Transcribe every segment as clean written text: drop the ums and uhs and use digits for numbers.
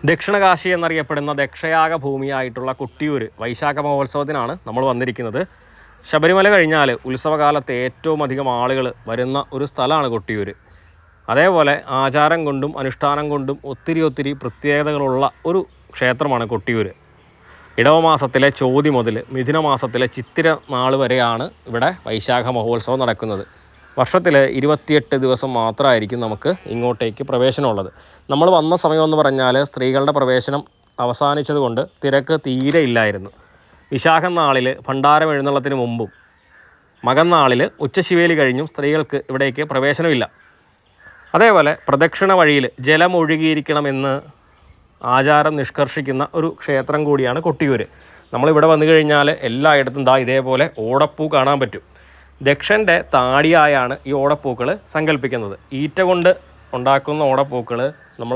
ദക്ഷിണകാശി എന്നറിയപ്പെടുന്ന ദക്ഷയാഗ ഭൂമിയായിട്ടുള്ള കൊട്ടിയൂർ വൈശാഖ മഹോത്സവത്തിനാണ് നമ്മൾ വന്നിരിക്കുന്നത്. ശബരിമല കഴിഞ്ഞാൽ ഉത്സവകാലത്ത് ഏറ്റവും അധികം ആളുകൾ വരുന്ന ഒരു സ്ഥലമാണ് കൊട്ടിയൂർ. അതേപോലെ ആചാരം കൊണ്ടും അനുഷ്ഠാനം കൊണ്ടും ഒത്തിരി പ്രത്യേകതകളുള്ള ഒരു ക്ഷേത്രമാണ് കൊട്ടിയൂർ. ഇടവമാസത്തിലെ ചോതി മുതൽ മിഥുന മാസത്തിലെ ചിത്തിര നാൾ വരെയാണ് ഇവിടെ വൈശാഖ മഹോത്സവം നടക്കുന്നത്. വർഷത്തിൽ 28 ദിവസം മാത്രമായിരിക്കും നമുക്ക് ഇങ്ങോട്ടേക്ക് പ്രവേശനമുള്ളത്. നമ്മൾ വന്ന സമയമെന്ന് പറഞ്ഞാൽ സ്ത്രീകളുടെ പ്രവേശനം അവസാനിച്ചതുകൊണ്ട് തിരക്ക് തീരെ ഇല്ലായിരുന്നു. വിശാഖം നാളിൽ ഭണ്ഡാരം എഴുന്നള്ളത്തിന് മുമ്പും മകന്നാളിൽ ഉച്ചശിവേലി കഴിഞ്ഞും സ്ത്രീകൾക്ക് ഇവിടേക്ക് പ്രവേശനമില്ല. അതേപോലെ പ്രദക്ഷിണ വഴിയിൽ ജലം ഒഴുകിയിരിക്കണമെന്ന് ആചാരം നിഷ്കർഷിക്കുന്ന ഒരു ക്ഷേത്രം കൂടിയാണ് കൊട്ടിയൂർ. നമ്മളിവിടെ വന്നു കഴിഞ്ഞാൽ എല്ലായിടത്തും ഇതേപോലെ ഓടപ്പൂ കാണാൻ പറ്റും. ദക്ഷൻ്റെ താടിയായാണ് ഈ ഓടപ്പൂക്കൾ സങ്കല്പിക്കുന്നത്. ഈറ്റ കൊണ്ട് ഉണ്ടാക്കുന്ന ഓടപ്പൂക്കൾ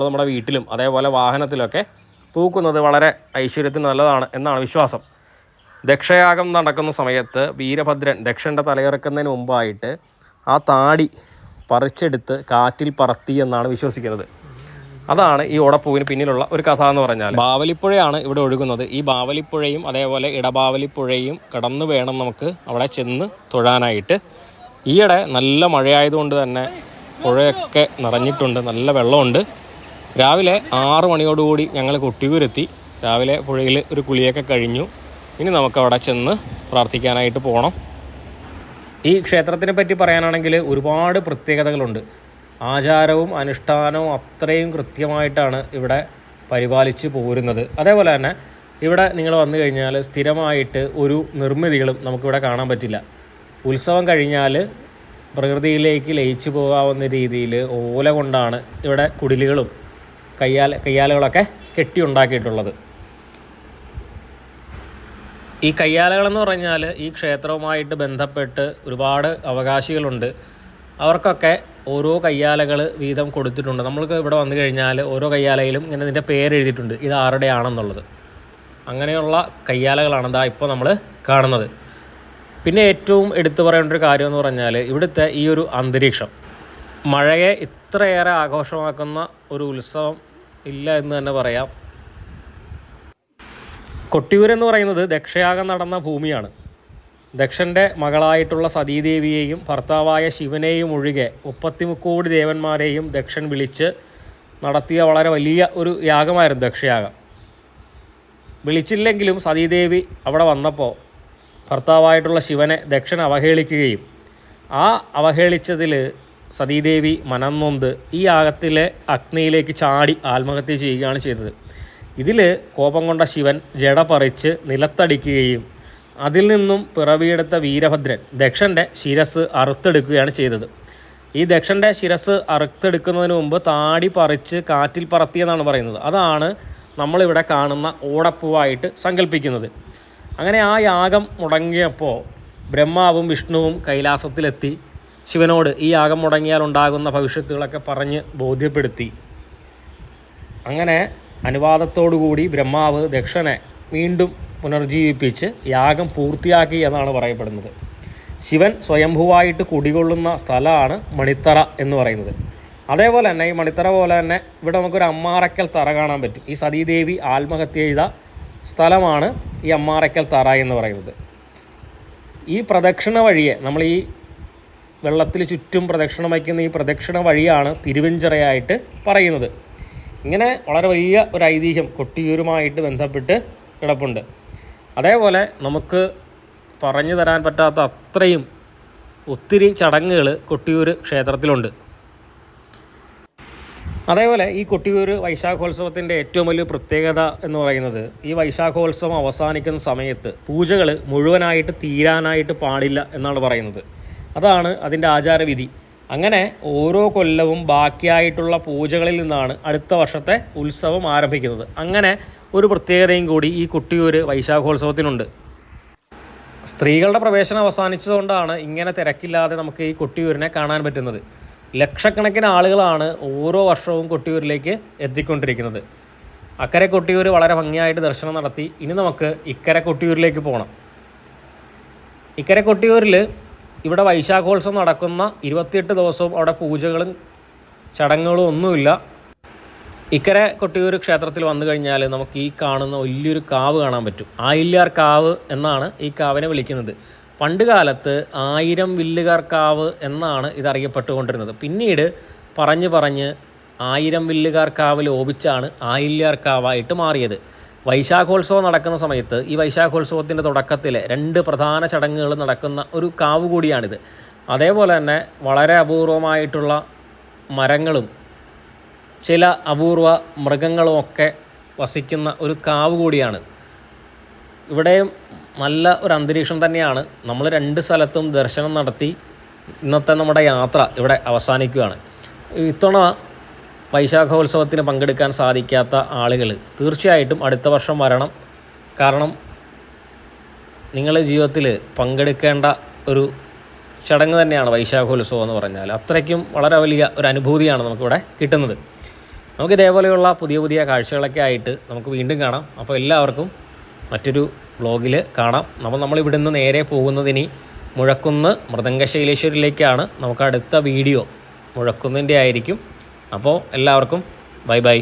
നമ്മുടെ വീട്ടിലും അതേപോലെ വാഹനത്തിലൊക്കെ തൂക്കുന്നത് വളരെ ഐശ്വര്യത്തിന് നല്ലതാണ് എന്നാണ് വിശ്വാസം. ദക്ഷയാഗം നടക്കുന്ന സമയത്ത് വീരഭദ്രൻ ദക്ഷൻ്റെ തലയിറക്കുന്നതിന് മുമ്പായിട്ട് ആ താടി പറിച്ചെടുത്ത് കാറ്റിൽ പറത്തി എന്നാണ് വിശ്വസിക്കുന്നത്. അതാണ് ഈ ഓടപ്പൂവിന് പിന്നിലുള്ള ഒരു കഥ എന്ന് പറഞ്ഞാൽ. ബാവലിപ്പുഴയാണ് ഇവിടെ ഒഴുകുന്നത്. ഈ ബാവലിപ്പുഴയും അതേപോലെ ഇടബാവലിപ്പുഴയും കടന്നു വേണം നമുക്ക് അവിടെ ചെന്ന് തൊഴാനായിട്ട്. ഈയിടെ നല്ല മഴയായതുകൊണ്ട് തന്നെ പുഴയൊക്കെ നിറഞ്ഞിട്ടുണ്ട്, നല്ല വെള്ളമുണ്ട്. രാവിലെ 6 മണിയോടുകൂടി ഞങ്ങൾ കൊട്ടിയൂരെത്തി. രാവിലെ പുഴയിൽ ഒരു കുളിയൊക്കെ കഴിഞ്ഞു. ഇനി നമുക്കവിടെ ചെന്ന് പ്രാർത്ഥിക്കാനായിട്ട് പോകണം. ഈ ക്ഷേത്രത്തിനെ പറ്റി പറയാനാണെങ്കിൽ ഒരുപാട് പ്രത്യേകതകളുണ്ട്. ആചാരവും അനുഷ്ഠാനവും അത്രയും കൃത്യമായിട്ടാണ് ഇവിടെ പരിപാലിച്ച് പോരുന്നത്. അതേപോലെ തന്നെ ഇവിടെ നിങ്ങൾ വന്നു കഴിഞ്ഞാൽ സ്ഥിരമായിട്ട് ഒരു നിർമ്മിതികളും നമുക്കിവിടെ കാണാൻ പറ്റില്ല. ഉത്സവം കഴിഞ്ഞാൽ പ്രകൃതിയിലേക്ക് ലയിച്ചു പോകാവുന്ന രീതിയിൽ ഓല കൊണ്ടാണ് ഇവിടെ കുടിലുകളും കയ്യാലകളൊക്കെ കെട്ടിയുണ്ടാക്കിയിട്ടുള്ളത്. ഈ കയ്യാലകളെന്ന് പറഞ്ഞാൽ ഈ ക്ഷേത്രവുമായിട്ട് ബന്ധപ്പെട്ട് ഒരുപാട് അവകാശികളുണ്ട്. അവർക്കൊക്കെ ഓരോ കയ്യാലകൾ വീതം കൊടുത്തിട്ടുണ്ട്. നമ്മൾക്ക് ഇവിടെ വന്നു കഴിഞ്ഞാൽ ഓരോ കയ്യാലയിലും ഇങ്ങനെ ഇതിൻ്റെ പേരെഴുതിയിട്ടുണ്ട്, ഇത് ആരുടെയാണെന്നുള്ളത്. അങ്ങനെയുള്ള കയ്യാലകളാണ് ഇപ്പോൾ നമ്മൾ കാണുന്നത്. പിന്നെ ഏറ്റവും എടുത്തു പറയേണ്ട ഒരു കാര്യം എന്ന് പറഞ്ഞാൽ ഇവിടുത്തെ ഈ ഒരു അന്തരീക്ഷം. മഴയെ ഇത്രയേറെ ആഘോഷമാക്കുന്ന ഒരു ഉത്സവം ഇല്ല എന്ന് തന്നെ പറയാം. കൊട്ടിയൂർ എന്ന് പറയുന്നത് ദക്ഷയാഗം നടന്ന ഭൂമിയാണ്. ദക്ഷൻ്റെ മകളായിട്ടുള്ള സതീദേവിയെയും ഭർത്താവായ ശിവനെയും ഒഴികെ 33 കോടി ദേവന്മാരെയും ദക്ഷൻ വിളിച്ച് നടത്തിയ വളരെ വലിയ ഒരു യാഗമായിരുന്നു ദക്ഷയാഗം. വിളിച്ചില്ലെങ്കിലും സതീദേവി അവിടെ വന്നപ്പോൾ ഭർത്താവായിട്ടുള്ള ശിവനെ ദക്ഷൻ അവഹേളിക്കുകയും ആ അവഹേളിച്ചതിൽ സതീദേവി മനംനൊന്ത് ഈ യാഗത്തിലെ അഗ്നിയിലേക്ക് ചാടി ആത്മഹത്യ ചെയ്യുകയാണ് ചെയ്തത്. ഇതിൽ കോപം കൊണ്ട ശിവൻ ജട പറിച്ച് നിലത്തടിക്കുകയും അതിൽ നിന്നും പിറവിയെടുത്ത വീരഭദ്രൻ ദക്ഷൻ്റെ ശിരസ് അറുത്തെടുക്കുകയാണ് ചെയ്തത്. ഈ ദക്ഷൻ്റെ ശിരസ് അറുത്തെടുക്കുന്നതിന് മുമ്പ് താടി പറിച്ച് കാറ്റിൽ പറത്തിയെന്നാണ് പറയുന്നത്. അതാണ് നമ്മളിവിടെ കാണുന്ന ഓടപ്പൂവായിട്ട് സങ്കല്പിക്കുന്നത്. അങ്ങനെ ആ യാഗം മുടങ്ങിയപ്പോൾ ബ്രഹ്മാവും വിഷ്ണുവും കൈലാസത്തിലെത്തി ശിവനോട് ഈ യാഗം മുടങ്ങിയാൽ ഉണ്ടാകുന്ന ഭവിഷ്യത്തുകളൊക്കെ പറഞ്ഞ് ബോധ്യപ്പെടുത്തി. അങ്ങനെ അനുവാദത്തോടുകൂടി ബ്രഹ്മാവ് ദക്ഷനെ വീണ്ടും പുനർജീവിപ്പിച്ച് യാഗം പൂർത്തിയാക്കി എന്നാണ് പറയപ്പെടുന്നത്. ശിവൻ സ്വയംഭുവായിട്ട് കുടികൊള്ളുന്ന സ്ഥലമാണ് മണിത്തറ എന്ന് പറയുന്നത്. അതേപോലെ തന്നെ ഈ മണിത്തറ പോലെ തന്നെ ഇവിടെ നമുക്കൊരു അമ്മാറയ്ക്കൽ തറ കാണാൻ പറ്റും. ഈ സതീദേവി ആത്മഹത്യ ചെയ്ത സ്ഥലമാണ് ഈ അമ്മാറയ്ക്കൽ തറ എന്ന് പറയുന്നത്. ഈ പ്രദക്ഷിണ വഴിയെ നമ്മൾ ഈ വെള്ളത്തിൽ ചുറ്റും പ്രദക്ഷിണം വയ്ക്കുന്ന ഈ പ്രദക്ഷിണ വഴിയാണ് തിരുവഞ്ചിറയായിട്ട് പറയുന്നത്. ഇങ്ങനെ വളരെ വലിയ ഒരു ഐതിഹ്യം കൊട്ടിയൂരുമായിട്ട് ബന്ധപ്പെട്ട് കിടപ്പുണ്ട്. അതേപോലെ നമുക്ക് പറഞ്ഞു തരാൻ പറ്റാത്ത അത്രയും ഒത്തിരി ചടങ്ങുകൾ കൊട്ടിയൂർ ക്ഷേത്രത്തിലുണ്ട്. അതേപോലെ ഈ കൊട്ടിയൂർ വൈശാഖോത്സവത്തിൻ്റെ ഏറ്റവും വലിയ പ്രത്യേകത എന്ന് പറയുന്നത് ഈ വൈശാഖോത്സവം അവസാനിക്കുന്ന സമയത്ത് പൂജകൾ മുഴുവനായിട്ട് തീരാനായിട്ട് പാടില്ല എന്നാണ് പറയുന്നത്. അതാണ് അതിൻ്റെ ആചാരവിധി. അങ്ങനെ ഓരോ കൊല്ലവും ബാക്കിയായിട്ടുള്ള പൂജകളിൽ നിന്നാണ് അടുത്ത വർഷത്തെ ഉത്സവം ആരംഭിക്കുന്നത്. അങ്ങനെ ഒരു പ്രത്യേകതയും കൂടി ഈ കൊട്ടിയൂർ വൈശാഖോത്സവത്തിനുണ്ട്. സ്ത്രീകളുടെ പ്രവേശനം അവസാനിച്ചതുകൊണ്ടാണ് ഇങ്ങനെ തിരക്കില്ലാതെ നമുക്ക് ഈ കൊട്ടിയൂരിനെ കാണാൻ പറ്റുന്നത്. ലക്ഷക്കണക്കിന് ആളുകളാണ് ഓരോ വർഷവും കൊട്ടിയൂരിലേക്ക് എത്തിക്കൊണ്ടിരിക്കുന്നത്. അക്കരെ കൊട്ടിയൂർ വളരെ ഭംഗിയായിട്ട് ദർശനം നടത്തി. ഇനി നമുക്ക് ഇക്കരെ കൊട്ടിയൂരിലേക്ക് പോകണം. ഇക്കരെ കൊട്ടിയൂരിൽ ഇവിടെ വൈശാഖോത്സവം നടക്കുന്ന 28 ദിവസവും അവിടെ പൂജകളും ചടങ്ങുകളും ഒന്നുമില്ല. ഇക്കരെ കൊട്ടിയൂർ ക്ഷേത്രത്തിൽ വന്നു കഴിഞ്ഞാൽ നമുക്ക് ഈ കാണുന്ന വലിയൊരു കാവ് കാണാൻ പറ്റും. ആയില്യാർ കാവ് എന്നാണ് ഈ കാവിനെ വിളിക്കുന്നത്. പണ്ട് കാലത്ത് 1000 വില്ലുകാർ കാവ് എന്നാണ് ഇതറിയപ്പെട്ടുകൊണ്ടിരുന്നത്. പിന്നീട് പറഞ്ഞ് 1000 വില്ലുകാർ കാവ് ലോപിച്ചാണ് ആയില്യാർ കാവായിട്ട് മാറിയത്. വൈശാഖോത്സവം നടക്കുന്ന സമയത്ത് ഈ വൈശാഖോത്സവത്തിൻ്റെ തുടക്കത്തിൽ 2 പ്രധാന ചടങ്ങുകൾ നടക്കുന്ന ഒരു കാവ് കൂടിയാണിത്. അതേപോലെ തന്നെ വളരെ അപൂർവമായിട്ടുള്ള മരങ്ങളും ചില അപൂർവ മൃഗങ്ങളുമൊക്കെ വസിക്കുന്ന ഒരു കാവ് കൂടിയാണ്. ഇവിടെയും നല്ല ഒരു അന്തരീക്ഷം തന്നെയാണ്. നമ്മൾ 2 സ്ഥലത്തും ദർശനം നടത്തി ഇന്നത്തെ നമ്മുടെ യാത്ര ഇവിടെ അവസാനിക്കുകയാണ്. ഇത്തവണ വൈശാഖോത്സവത്തിന് പങ്കെടുക്കാൻ സാധിക്കാത്ത ആളുകൾ തീർച്ചയായിട്ടും അടുത്ത വർഷം വരണം. കാരണം നിങ്ങളുടെ ജീവിതത്തിൽ പങ്കെടുക്കേണ്ട ഒരു ചടങ്ങ് തന്നെയാണ് വൈശാഖോത്സവം എന്ന് പറഞ്ഞാൽ. അത്രയ്ക്കും വളരെ വലിയ ഒരു അനുഭൂതിയാണ് നമുക്കിവിടെ കിട്ടുന്നത്. നമുക്ക് ഇതേപോലെയുള്ള പുതിയ പുതിയ കാഴ്ചകളൊക്കെ ആയിട്ട് നമുക്ക് വീണ്ടും കാണാം. അപ്പോൾ എല്ലാവർക്കും മറ്റൊരു വ്ളോഗിൽ കാണാം. നമ്മളിവിടുന്ന് നേരെ പോകുന്നതിനി മുഴക്കുന്ന് മൃദംഗശൈലേശ്വരിലേക്കാണ്. നമുക്ക് അടുത്ത വീഡിയോ മുഴക്കുന്നിൻ്റെ ആയിരിക്കും. അപ്പോൾ എല്ലാവർക്കും ബൈ ബൈ.